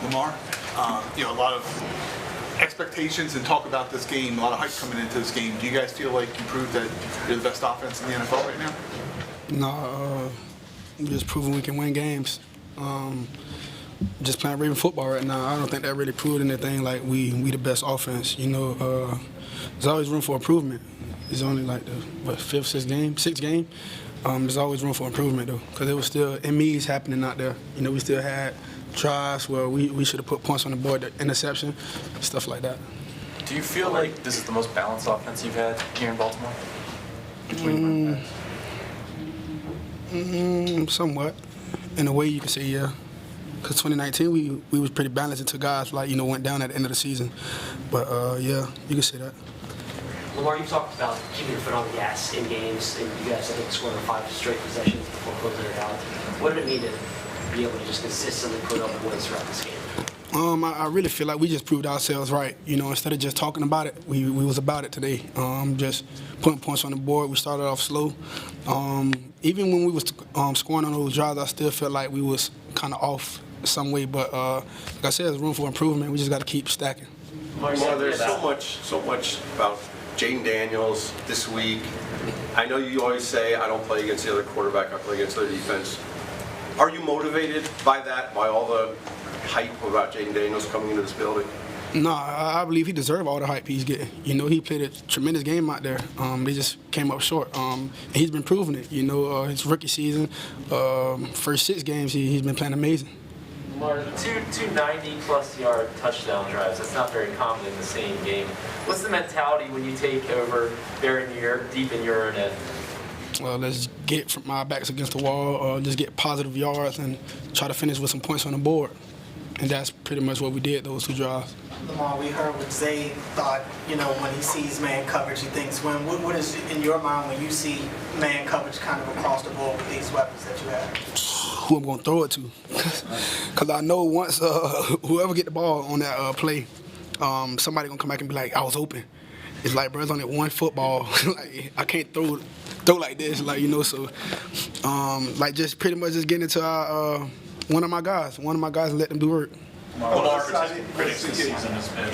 Lamar, a lot of expectations and talk about this game, a lot of hype coming into this game. Do you guys feel like you proved that you're the best offense in the NFL right now? No, we're just proving we can win games. Just playing Raven football right now. I don't think that really proved anything like we the best offense. There's always room for improvement. It's only like the sixth game. There's always room for improvement though, because there was still MEs happening out there. We still had drives where we should have put points on the board, the interception, stuff like that. Do you feel like this is the most balanced offense you've had here in Baltimore? Somewhat. In a way, you can say yeah. Because 2019, we was pretty balanced until guys went down at the end of the season. But yeah, you can say that. Lamar, you talked about keeping your foot on the gas in games, and you guys, I think, scored 5 straight possessions before closing it out. What did it mean to be able to just consistently put up points throughout this game? I really feel like we just proved ourselves right. Instead of just talking about it, we was about it today. Just putting points on the board. We started off slow. Even when we was scoring on those drives, I still felt like we was kind of off some way. But like I said, there's room for improvement. We just got to keep stacking. Lamar, there's so much about Jaden Daniels this week. I know you always say, I don't play against the other quarterback, I play against their defense. Are you motivated by that, by all the hype about Jaden Daniels coming into this building? No, I believe he deserves all the hype he's getting. He played a tremendous game out there. They just came up short. And he's been proving it. His rookie season, first 6 games, he's been playing amazing. Lamar, two 90-plus yard touchdown drives. That's not very common in the same game. What's the mentality when you take over deep in your own end? Well, let's get from my backs against the wall, just get positive yards and try to finish with some points on the board. And that's pretty much what we did those 2 drives. Lamar, we heard what Zay thought, when he sees man coverage, he thinks, what is in your mind when you see man coverage kind of across the board with these weapons that you have? Who I'm going to throw it to. Because I know once whoever get the ball on that play, somebody going to come back and be like, I was open. It's like, bro, it's only one football. I can't throw like this, so just pretty much just getting into our, one of my guys and let them do work. Lamar, critics this season has been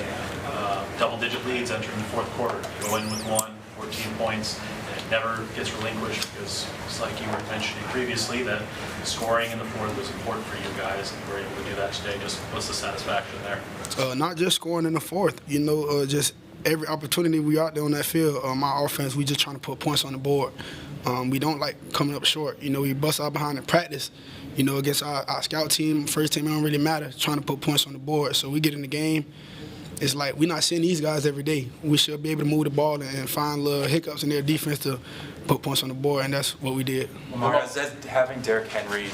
double-digit leads entering the fourth quarter. You go in with 14 points, and it never gets relinquished because it's like you were mentioning previously that scoring in the fourth was important for you guys, and you were able to do that today. Just what's the satisfaction there? Not just scoring in the fourth, just every opportunity we out there on that field, my offense, we just trying to put points on the board. We don't like coming up short. We bust out behind in practice. Against our scout team, first team, it don't really matter, trying to put points on the board. So we get in the game, it's like we're not seeing these guys every day. We should be able to move the ball and find little hiccups in their defense to put points on the board, and that's what we did. Lamar, has having Derrick Henry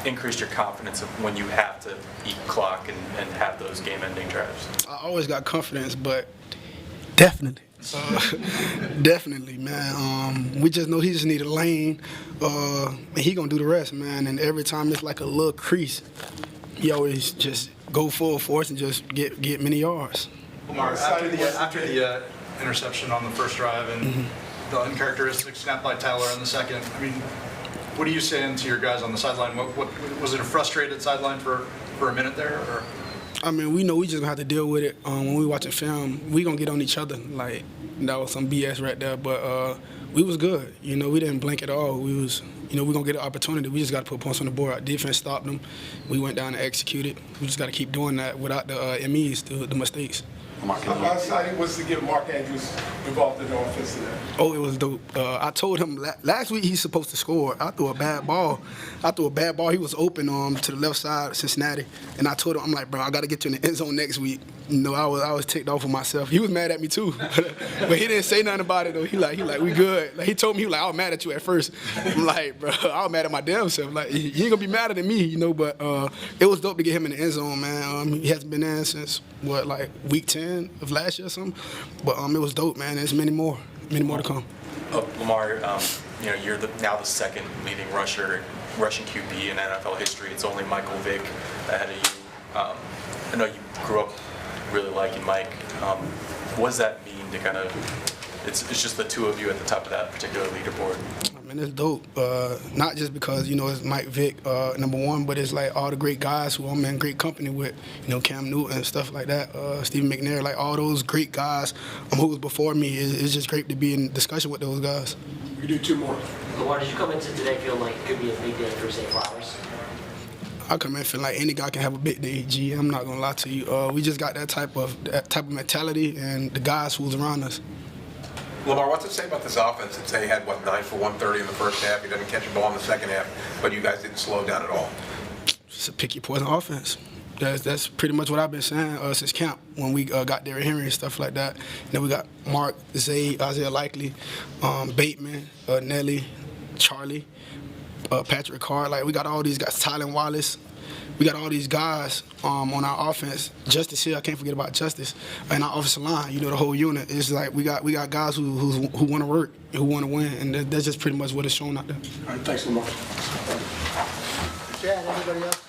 increased your confidence of when you have to eat clock and have those game-ending drives? I always got confidence, but definitely. Definitely, man. We just know he just need a lane, and he gonna do the rest, man. And every time it's like a little crease, he always just go full force and just get many yards. Lamar, after the interception on the first drive and the uncharacteristic snap by Tyler in the second, what are you saying to your guys on the sideline? What was it, a frustrated sideline for a minute there? Or? We know we just gonna have to deal with it. When we watching film, we gonna get on each other. Like that was some BS right there. But we was good. We didn't blink at all. We was, we gonna get an opportunity. We just got to put points on the board. Our defense stopped them. We went down and executed. We just got to keep doing that without the MEs, the mistakes. How exciting was to get Mark Andrews involved in the offense today? Oh, it was dope. I told him last week he's supposed to score. I threw a bad ball. He was open to the left side of Cincinnati, and I told him, I'm like, bro, I got to get you in the end zone next week. I was ticked off with myself. He was mad at me too, but he didn't say nothing about it though. He like we good. He told me I was mad at you at first. I'm like, bro, I was mad at my damn self. Like you ain't gonna be madder than me, But it was dope to get him in the end zone, man. He hasn't been in since week 10 of last year or something. But it was dope, man. There's many more to come. Lamar, you're now the second leading rushing QB in NFL history. It's only Michael Vick ahead of you. I know you grew up really liking Mike. What does that mean to it's just the two of you at the top of that particular leaderboard? man, it's dope. Not just because, it's Mike Vick, number one, but it's like all the great guys who I'm in great company with, Cam Newton and stuff like that, Stephen McNair, like all those great guys who was before me. It's just great to be in discussion with those guys. We can do 2 more. Lamar, did you come into today feeling like it could be a big day for Zay Flowers? I come in feeling like any guy can have a big day, G. I'm not gonna lie to you. We just got that type of mentality and the guys who's around us. Lamar, what's it say about this offense that Zay had, 9 for 130 in the first half? He didn't catch a ball in the second half, but you guys didn't slow down at all. It's a picky poison offense. That's pretty much what I've been saying since camp when we got Derrick Henry and stuff like that. Then we got Mark, Zay, Isaiah Likely, Bateman, Nelly, Charlie, Patrick Carr. Like we got all these guys, Tylen Wallace. We got all these guys on our offense. Justice here, I can't forget about Justice. And our offensive line, the whole unit. It's like we got guys who want to work, who want to win, and that's just pretty much what it's showing out there. All right, thanks, Lamar. Chad, anybody else?